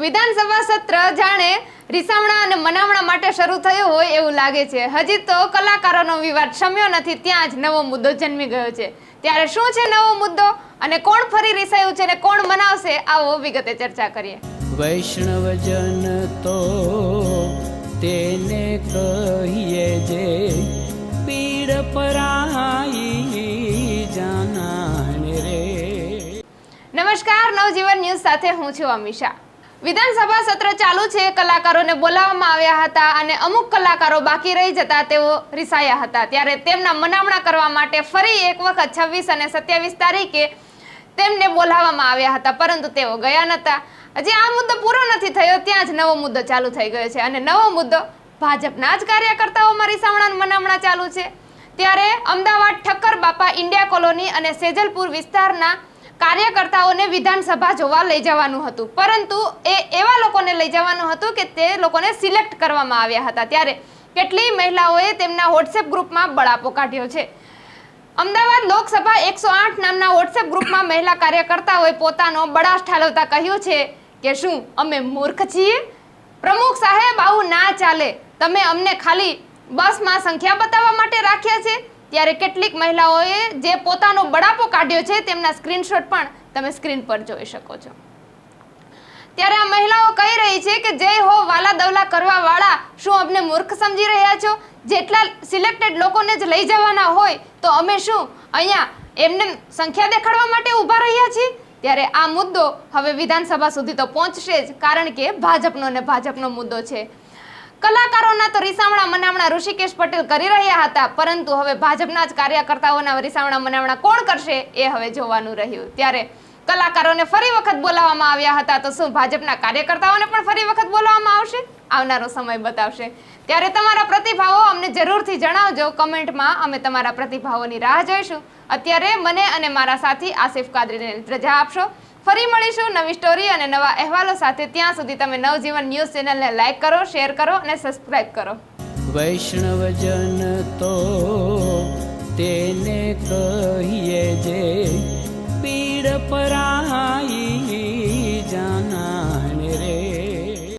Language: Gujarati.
વિધાનસભા સત્ર જાણે રીસામણા અને મનામણા માટે શરૂ થયું હોય એવું લાગે છે। હજી તો કલાકારોનો વિવાદ શમ્યો નથી, ત્યાં જ નવો મુદ્દો જન્મી ગયો છે। ત્યારે શું છે નવો મુદ્દો અને કોણ ફરી રીસાયું છે અને કોણ મનાવશે, આવો વિગતે ચર્ચા કરીએ। વૈષ્ણવજન તો તેને કહીએ જે પીડ પરાઈ જાનાને રે। નમસ્કાર, નવજીવન ન્યૂઝ સાથે હું છું અમીષા। વિધાનસભા સત્ર ચાલુ છે, કલાકારોને બોલાવવામાં આવ્યા હતા અને અમુક કલાકારો બાકી રહી જતા તેઓ રીસાયા હતા। ત્યારે તેમના મનામણા કરવા માટે ફરી એક વખત 26 અને 27 તારીખે તેમને બોલાવવામાં આવ્યા હતા, પરંતુ તેઓ ગયા નહોતા। હજી આ મુદ્દો પૂરો નથી થયો, ત્યાં જ નવો મુદ્દો ચાલુ થઈ ગયો છે અને નવો મુદ્દો ભાજપના જ કાર્યકર્તાઓમાં રીસામણા મનામણા ચાલુ છે। ત્યારે અમદાવાદ ઠક્કર બાપા ઇન્ડિયા કોલોની અને સેજલપુર વિસ્તારના કાર્યકર્તાઓને વિધાનસભા જોવા લઈ જવાનું હતું, પરંતુ એવા લોકોને લઈ જવાનું હતું કે તે લોકોને સિલેક્ટ કરવામાં આવ્યા હતા। ત્યારે કેટલીય મહિલાઓએ તેમના વોટ્સએપ ગ્રુપમાં બળાપો કાઢ્યો છે। અમદાવાદ લોકસભા 108 નામના વોટ્સએપ ગ્રુપમાં મહિલા કાર્યકર્તાઓએ પોતાનો બળાશ ઠાલવતા કહ્યું છે કે શું અમે મૂર્ખ છીએ? પ્રમુખ સાહેબ, આવું ના ચાલે, તમે અમને ખાલી બસમાં સંખ્યા બતાવવા માટે રાખ્યા છે। ત્યારે કેટલીક મહિલાઓએ જે પોતાનો બળાપો કાઢ્યો છે તેમના સ્ક્રીનશોટ પણ તમે સ્ક્રીન પર જોઈ શકો છો। ત્યારે આ મહિલાઓ કહી રહી છે કે જય હો વાલા દવલા કરવા વાળા, શું અમને મૂર્ખ સમજી રહ્યા છો? જેટલા સિલેક્ટેડ લોકોને જ લઈ જવાના હોય તો અમે શું અહીંયા એમને સંખ્યા દેખાડવા માટે ઊભા રહ્યા છીએ? ત્યારે આ મુદ્દો હવે વિધાનસભા સુધી તો પહોંચશે જ, કારણ કે ભાજપનો મુદ્દો છે। કલાકારોના તો રીસામણા મનામણા ઋષિકેશ પટેલ કરી રહ્યા હતા, પરંતુ હવે ભાજપના જ કાર્યકર્તાઓના રીસામણા મનામણા કોણ કરશે એ હવે જોવાનું રહ્યું। ત્યારે કલાકારોને ફરી વખત બોલાવવામાં આવ્યા હતા, તો શું ભાજપના કાર્યકર્તાઓને પણ ફરી વખત બોલાવવામાં આવશે? આવનારો સમય બતાવશે। ત્યારે તમારા પ્રતિભાવો અમને જરૂરથી જણાવજો કમેન્ટમાં, અમે તમારા પ્રતિભાવોની રાહ જોઈશું। અત્યારે મને અને મારા સાથી આસિફ કાદરીને રજા આપશો। ફરી મળીશું નવી સ્ટોરી અને નવા અહેવાલો સાથે। ત્યાં સુધી તમે નવજીવન ન્યૂઝ ચેનલને લાઈક કરો, શેર કરો અને સબસ્ક્રાઇબ કરો। વૈષ્ણવજન તો તેને કહીએ જે પીડ પરાઈ